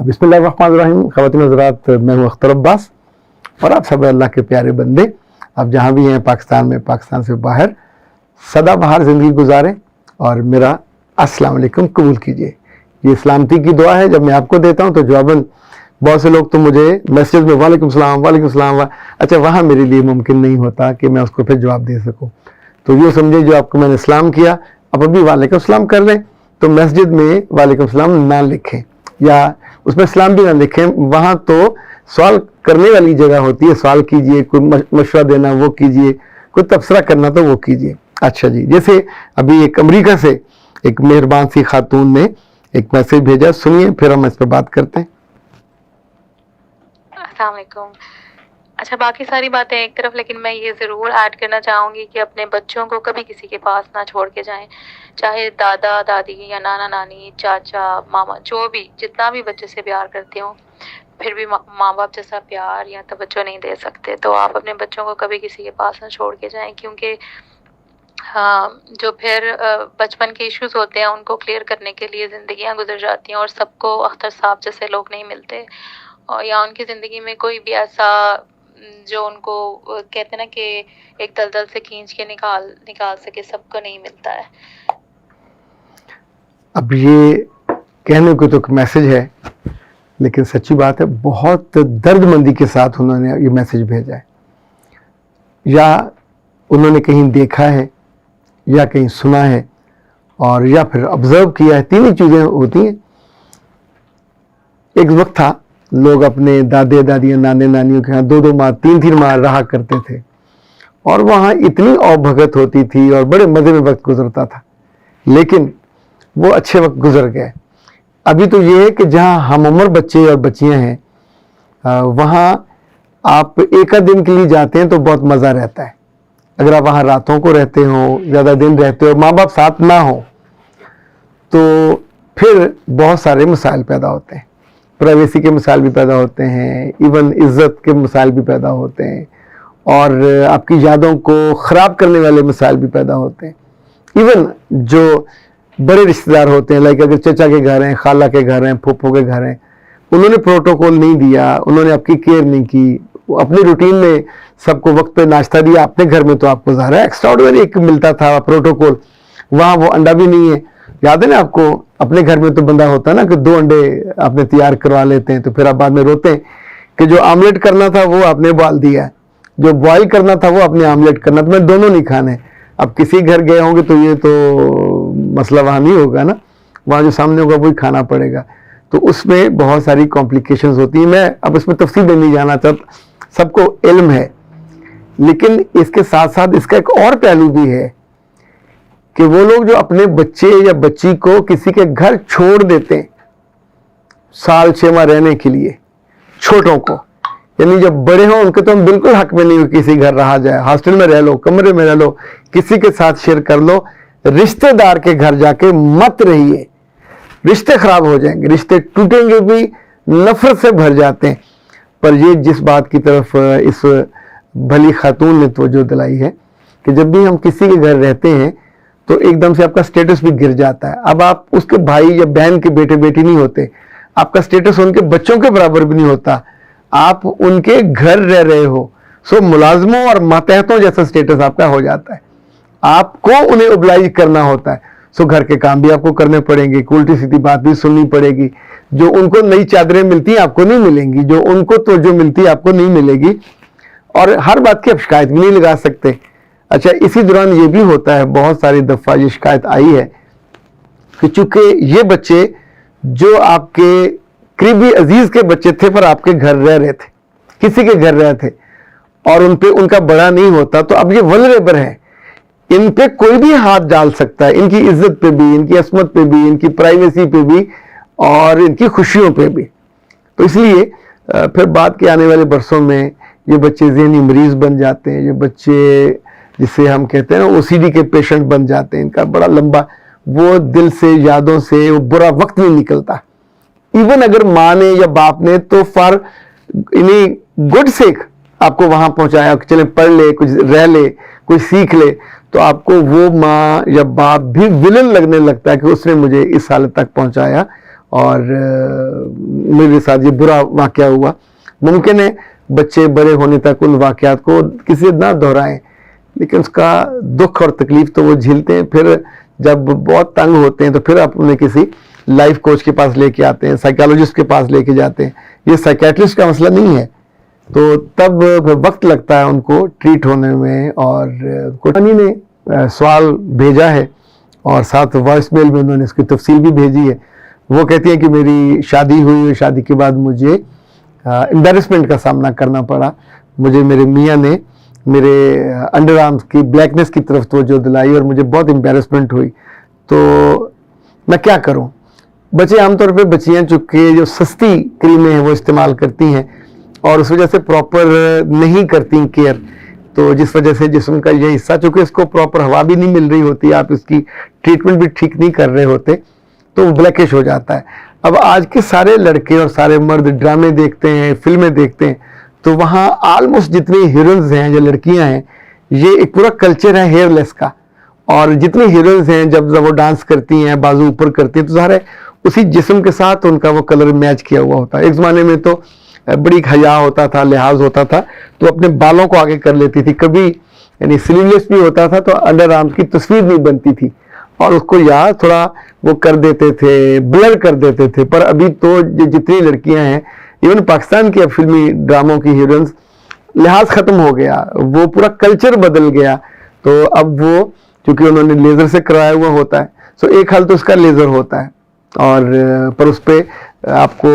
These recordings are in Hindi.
बिस्मिल्लाहिर्रहमानिर्रहीम। ख़वातीन हज़रात, मैं हूँ अख्तर अब्बास और आप सब अल्लाह के प्यारे बंदे, आप जहाँ भी हैं पाकिस्तान में, पाकिस्तान से बाहर, सदाबहार ज़िंदगी गुजारें और मेरा अस्सलाम वालेकुम कबूल कीजिए। ये सलामती की दुआ है जब मैं आपको देता हूँ तो जवाबन बहुत से लोग तो मुझे मैसेज में वालेकुम सलाम अच्छा वहाँ मेरे लिए मुमकिन नहीं होता कि मैं उसको फिर जवाब दे सकूँ। तो यूँ समझे जो आपको मैंने सलाम किया अब अभी वालेकुम सलाम कर लें तो मस्जिद में वालेकुम सलाम ना लिखें या उसमें सलाम भी ना लिखें। वहाँ तो सवाल करने वाली जगह होती है, सवाल कीजिए, कोई मशवरा देना वो कीजिए, कोई तबसरा करना तो वो कीजिए। अच्छा जी, जैसे अभी एक अमेरिका से एक मेहरबान सी खातून ने एक मैसेज भेजा, सुनिए फिर हम इस पर बात करते हैं। अस्सलाम वालेकुम। अच्छा, बाकी सारी बातें एक तरफ, लेकिन मैं ये ज़रूर ऐड करना चाहूँगी कि अपने बच्चों को कभी किसी के पास ना छोड़ के जाएं, चाहे दादा दादी या नाना नानी, चाचा मामा, जो भी जितना भी बच्चे से प्यार करते हो, फिर भी माँ बाप जैसा प्यार या तवज्जो नहीं दे सकते। तो आप अपने बच्चों को कभी किसी के पास ना छोड़ के जाएं, क्योंकि हाँ, जो फिर बचपन के इश्यूज होते हैं उनको क्लियर करने के लिए ज़िंदगियाँ गुजर जाती हैं और सबको अख्तर साहब जैसे लोग नहीं मिलते, और या उनकी ज़िंदगी में कोई भी ऐसा जो उनको कहते हैं ना कि एक दलदल से खींच के निकाल सके, सबको नहीं मिलता है। अब ये कहने को तो एक मैसेज है, लेकिन सच्ची बात है बहुत दर्दमंदी के साथ उन्होंने ये मैसेज भेजा है, या उन्होंने कहीं देखा है या कहीं सुना है और या फिर ऑब्जर्व किया है। तीन ही चीज़ें होती हैं। एक वक्त था लोग अपने दादे दादियों नाने नानियों के यहाँ 2-2 माह 3-3 माह रहा करते थे और वहाँ इतनी औभगत होती थी और बड़े मज़े में वक्त गुजरता था, लेकिन वो अच्छे वक्त गुजर गए। अभी तो ये है कि जहाँ हम उम्र बच्चे और बच्चियाँ हैं वहाँ आप एक आध दिन के लिए जाते हैं तो बहुत मज़ा रहता है। अगर आप वहाँ रातों को रहते हो, ज़्यादा दिन रहते हो, माँ बाप साथ ना हो तो फिर बहुत सारे मसाइल पैदा होते हैं। प्राइवेसी के मसाइल भी पैदा होते हैं, इवन इज़्ज़त के मसाइल भी पैदा होते हैं और आपकी यादों को ख़राब करने वाले मसाइल भी पैदा होते हैं। इवन जो बड़े रिश्तेदार होते हैं, लाइक अगर चचा के घर हैं, खाला के घर हैं, फूफो के घर हैं, उन्होंने प्रोटोकॉल नहीं दिया, उन्होंने आपकी केयर नहीं की, अपने रूटीन में सबको वक्त पे नाश्ता दिया। अपने घर में तो आपको ज़ाहिर है एक्स्ट्राऑर्डिनरी एक मिलता था प्रोटोकॉल, वहाँ वो अंडा भी नहीं है। याद है ना आपको, अपने घर में तो बंदा होता है ना कि 2 अंडे आपने तैयार करवा लेते हैं, तो फिर आप बाद में रोते हैं कि जो आमलेट करना था वो आपने उबाल दिया, जो बॉयल करना था वो आपने आमलेट करना, तो मैं दोनों नहीं खाने। अब किसी घर गए होंगे तो ये तो मसला वहाँ नहीं होगा ना, वहाँ जो सामने होगा वही खाना पड़ेगा। तो उसमें बहुत सारी कॉम्प्लिकेशंस होती हैं। मैं अब इसमें तफसील में नहीं जाना चाहता, सबको इल्म है, लेकिन इसके साथ साथ इसका एक और पहलू भी है कि वो लोग जो अपने बच्चे या बच्ची को किसी के घर छोड़ देते हैं साल 6 माह रहने के लिए, छोटों को, यानी जब बड़े हों उनके तो हम बिल्कुल हक में नहीं हो किसी घर रहा जाए, हॉस्टल में रह लो, कमरे में रह लो, किसी के साथ शेयर कर लो, रिश्तेदार के घर जाके मत रहिए, रिश्ते खराब हो जाएंगे, रिश्ते टूटेंगे भी, नफरत से भर जाते हैं। पर ये जिस बात की तरफ इस भली खातून ने तवज्जो दिलाई है कि जब भी हम किसी के घर रहते हैं तो एकदम से आपका स्टेटस भी गिर जाता है। अब आप उसके भाई या बहन के बेटे बेटी नहीं होते, आपका स्टेटस उनके बच्चों के बराबर भी नहीं होता, आप उनके घर रह रहे हो, सो मुलाजमों और मातहतों जैसा स्टेटस आपका हो जाता है। आपको उन्हें ओब्लाइज करना होता है, सो घर के काम भी आपको करने पड़ेंगे, उल्टी सीधी बात भी सुननी पड़ेगी, जो उनको नई चादरें मिलती हैं आपको नहीं मिलेंगी, जो उनको तो जो मिलती है आपको नहीं मिलेगी, और हर बात की आप शिकायत भी नहीं लगा सकते। अच्छा, इसी दौरान ये भी होता है, बहुत सारी दफ़ा ये शिकायत आई है कि चूंकि ये बच्चे जो आपके करीबी अजीज के बच्चे थे पर आपके घर रह रहे थे, किसी के घर रहे थे और उन पे उनका बड़ा नहीं होता, तो अब ये वल्नरेबल है, इन पे कोई भी हाथ डाल सकता है, इनकी इज्जत पे भी, इनकी असमत पे भी, इनकी प्राइवेसी पे भी और इनकी खुशियों पे भी। तो इसलिए फिर बाद के आने वाले बरसों में ये बच्चे ज़हनी मरीज बन जाते हैं, ये बच्चे जिसे हम कहते हैं ना OCD के पेशेंट बन जाते हैं, इनका बड़ा लंबा वो दिल से यादों से वो बुरा वक्त नहीं निकलता। इवन अगर माँ ने या बाप ने तो फॉर इन्हीं गुड सेक आपको वहां पहुंचाया, चले पढ़ ले, कुछ रह ले, कुछ सीख ले, तो आपको वो माँ या बाप भी विलन लगने लगता है कि उसने मुझे इस हालत तक पहुंचाया और मेरे साथ ये बुरा वाकया हुआ। मुमकिन है बच्चे बड़े होने तक उन वाकयात को किसी ना दोहराएं, लेकिन उसका दुख और तकलीफ तो वो झेलते हैं। फिर जब बहुत तंग होते हैं तो फिर आप उन्हें किसी लाइफ कोच के पास लेके आते हैं, साइकोलॉजिस्ट के पास लेके जाते हैं। ये साइकेट्रिस्ट का मसला नहीं है, तो तब वक्त लगता है उनको ट्रीट होने में। और कोटानी ने सवाल भेजा है और साथ वॉइस मेल में उन्होंने इसकी तफसील भी भेजी है। वो कहती है कि मेरी शादी हुई, शादी के बाद मुझे एम्बेरसमेंट का सामना करना पड़ा। मुझे मेरे मियाँ ने मेरे अंडर आर्म्स की ब्लैकनेस की तरफ तवज्जो दिलाई और मुझे बहुत एम्बेरसमेंट हुई, तो मैं क्या करूं। बच्चे आमतौर पे बच्चियाँ चूँकि जो सस्ती क्रीमें हैं वो इस्तेमाल करती हैं और उस वजह से प्रॉपर नहीं करती केयर, तो जिस वजह से जिस्म का ये हिस्सा चूँकि इसको प्रॉपर हवा भी नहीं मिल रही होती, आप इसकी ट्रीटमेंट भी ठीक नहीं कर रहे होते, तो ब्लैकिश हो जाता है। अब आज के सारे लड़के और सारे मर्द ड्रामे देखते हैं, फिल्में देखते हैं, तो वहाँ ऑलमोस्ट जितनी हीरोइंस हैं जो लड़कियां हैं, ये एक पूरा कल्चर है हेयरलेस का। और जितनी हीरोइंस हैं जब वो डांस करती हैं, बाजू ऊपर करती हैं, तो ज़ाहिर है उसी जिस्म के साथ उनका वो कलर मैच किया हुआ होता है। एक ज़माने में तो बड़ी हया होता था, लिहाज होता था, तो अपने बालों को आगे कर लेती थी। कभी यानी स्लीवलेस भी होता था तो अंडर आर्म की तस्वीर नहीं बनती थी और उसको यार थोड़ा वो कर देते थे, ब्लर कर देते थे। पर अभी तो जितनी लड़कियां हैं, इवन पाकिस्तान की अब फिल्मी ड्रामों की हीरोइंस, लिहाज खत्म हो गया, वो पूरा कल्चर बदल गया। तो अब वो क्योंकि उन्होंने लेजर से कराया हुआ होता है, सो एक हल तो उसका लेजर होता है और पर उस पर आपको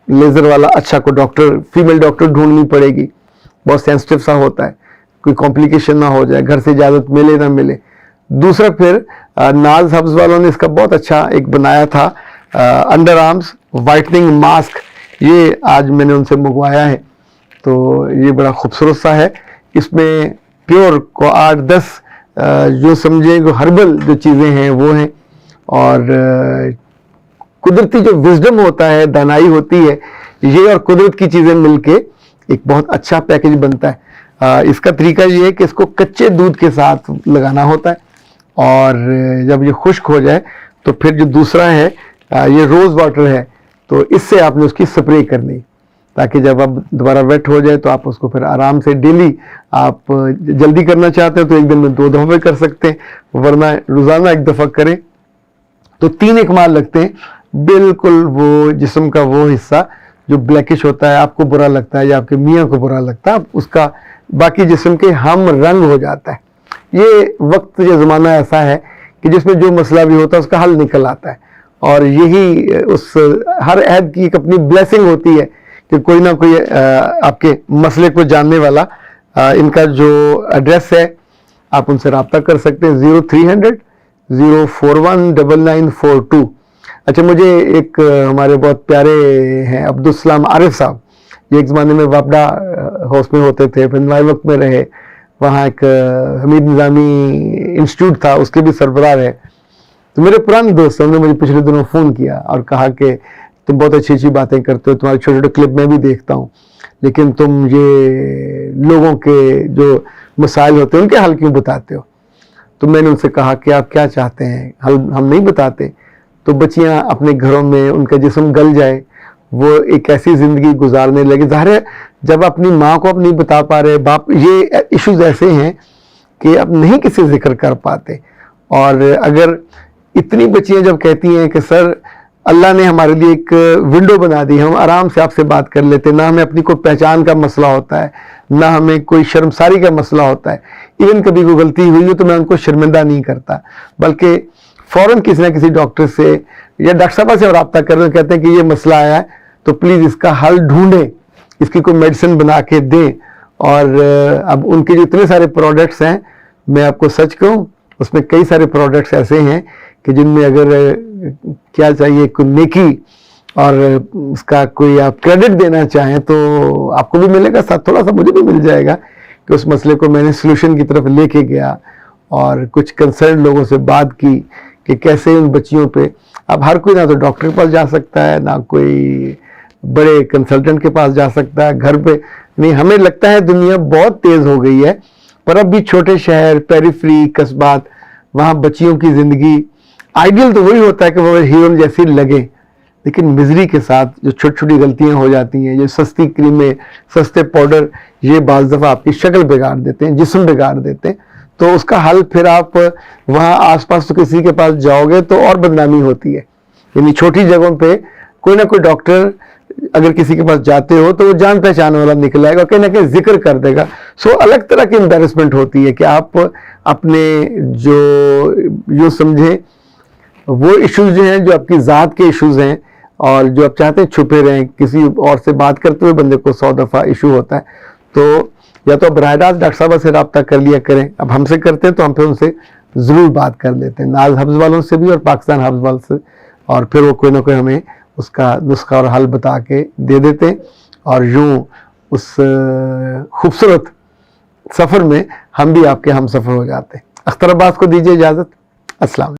लेजर वाला अच्छा को डॉक्टर, फीमेल डॉक्टर ढूंढनी पड़ेगी, बहुत सेंसिटिव सा होता है, कोई कॉम्प्लिकेशन ना हो जाए, घर से इजाज़त मिले ना मिले। दूसरा फिर नाज हब्स वालों ने इसका बहुत अच्छा एक बनाया था अंडर आर्म्स वाइटनिंग मास्क, ये आज मैंने उनसे मंगवाया है, तो ये बड़ा खूबसूरत सा है। इसमें प्योर को 8-10 जो समझे जो हर्बल जो चीज़ें हैं वो हैं और कुदरती जो विजडम होता है, दानाई होती है, ये और कुदरत की चीज़ें मिलके एक बहुत अच्छा पैकेज बनता है। इसका तरीका ये है कि इसको कच्चे दूध के साथ लगाना होता है और जब ये खुश्क हो जाए तो फिर जो दूसरा है ये रोज़ वाटर है, तो इससे आपने उसकी स्प्रे करनी, ताकि जब आप दोबारा वेट हो जाए तो आप उसको फिर आराम से डेली, आप जल्दी करना चाहते हो तो एक दिन में 2 दफ़े कर सकते हैं, वरना रोज़ाना 1 दफ़ा करें तो 3 इकमाल लगते हैं। बिल्कुल वो जिस्म का वो हिस्सा जो ब्लैकिश होता है, आपको बुरा लगता है या आपके मियाँ को बुरा लगता है, उसका बाकी जिस्म के हम रंग हो जाता है। ये वक्त, ये ज़माना ऐसा है कि जिसमें जो मसला भी होता है उसका हल निकल आता है और यही उस हर अहद की एक अपनी ब्लेसिंग होती है कि कोई ना कोई आपके मसले को जानने वाला। इनका जो एड्रेस है आप उनसे रब्ता कर सकते हैं 0300 041 9942। अच्छा, मुझे एक हमारे बहुत प्यारे हैं अब्दुल सलाम आरिफ साहब, ये एक ज़माने में वापडा हाउस में होते थे, फिर नए वक्त में रहे, वहाँ एक हमीद निज़ामी इंस्टीट्यूट था, उसके भी सरबराह है। तो मेरे पुराने दोस्त ने मुझे पिछले दिनों फ़ोन किया और कहा कि तुम बहुत अच्छी अच्छी बातें करते हो, तुम्हारे छोटे छोटे क्लिप मैं भी देखता हूँ, लेकिन तुम ये लोगों के जो मसाइल होते हैं उनके हल क्यों बताते हो। तो मैंने उनसे कहा कि आप क्या चाहते हैं, हल हम नहीं बताते तो बच्चियाँ अपने घरों में उनका जिस्म गल जाए, वो एक ऐसी ज़िंदगी गुजारने लगे। ज़ाहिर है जब अपनी माँ को आप नहीं बता पा रहे, बाप, ये इश्यूज ऐसे हैं कि अब नहीं किसी जिक्र कर पाते। और अगर इतनी बच्चियाँ जब कहती हैं कि सर अल्लाह ने हमारे लिए एक विंडो बना दी, हम आराम से आपसे बात कर लेते, ना हमें अपनी कोई पहचान का मसला होता है, ना हमें कोई शर्मसारी का मसला होता है, इवन कभी कोई गलती हुई हो तो मैं उनको शर्मिंदा नहीं करता, बल्कि फ़ौरन किसी ना किसी डॉक्टर से या डॉक्टर साहब से रब्ता कर रहे, कहते हैं कि ये मसला आया है तो प्लीज़ इसका हल ढूंढें, इसकी कोई मेडिसिन बना के दें। और अब उनके जो इतने सारे प्रोडक्ट्स हैं, मैं आपको सच कहूँ उसमें कई सारे प्रोडक्ट्स ऐसे हैं कि जिनमें अगर क्या चाहिए कोई नेकी और उसका कोई आप क्रेडिट देना चाहें तो आपको भी मिलेगा, साथ थोड़ा सा मुझे भी मिल जाएगा कि उस मसले को मैंने सलूशन की तरफ लेके गया और कुछ कंसर्न लोगों से बात की कि कैसे उन बच्चियों पे, अब हर कोई ना तो डॉक्टर के पास जा सकता है, ना कोई बड़े कंसल्टेंट के पास जा सकता है, घर पे नहीं। हमें लगता है दुनिया बहुत तेज़ हो गई है, पर अब भी छोटे शहर, पेरिफेरी, कस्बात, वहाँ बच्चियों की ज़िंदगी आइडियल तो वही होता है कि वो हीरोइन जैसी लगे, लेकिन मिजरी के साथ जो छोटी छोटी गलतियां हो जाती हैं, जो सस्ती क्रीमें, सस्ते पाउडर, ये बाज़ दफ़ा आपकी शक्ल बिगाड़ देते हैं, जिस्म बिगाड़ देते हैं। तो उसका हल फिर आप वहाँ आसपास तो किसी के पास जाओगे तो और बदनामी होती है। यानी छोटी जगहों पे कोई ना कोई डॉक्टर अगर किसी के पास जाते हो तो वो जान पहचान वाला निकल आएगा, कहीं ना कहीं जिक्र कर देगा। सो अलग तरह की एम्बेरसमेंट होती है कि आप अपने जो यूँ समझें वो इश्यूज जो हैं, जो आपकी ज़ात के इश्यूज हैं और जो आप चाहते हैं छुपे रहें, किसी और से बात करते हुए बंदे को 100 दफ़ा इशू होता है, तो या तो बराह रास्त डॉक्टर साहब से रब्ता कर लिया करें। अब हमसे करते हैं तो हम फिर उनसे ज़रूर बात कर लेते हैं, नाज हब्स वालों से भी और पाकिस्तान हब्स वालों से, और फिर वो कोई ना कोई हमें उसका नुस्खा और हल बता के दे देते हैं। और यूँ उस खूबसूरत सफ़र में हम भी आपके हम सफ़र हो जाते हैं। अख्तर अब्बास को दीजिए इजाज़त। अस्सलाम।